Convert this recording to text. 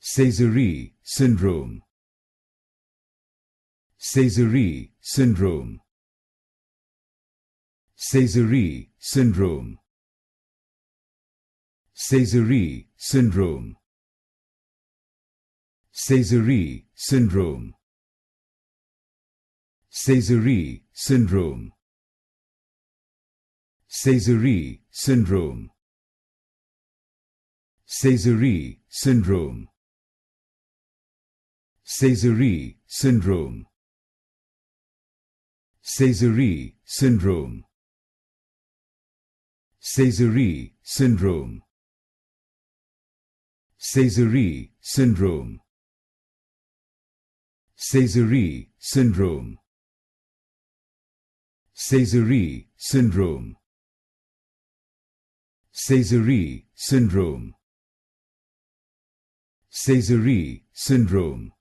Sezary Syndrome. Sezary Syndrome. Sezary Syndrome. Sezary Syndrome. Sezary Syndrome. Sezary Syndrome. Sezary Syndrome. Sezary Syndrome. Sezary Syndrome. Sezary Syndrome. Sezary Syndrome. Sezary Syndrome. Sezary Syndrome. Sezary Syndrome. Sezary Syndrome. Sezary Syndrome.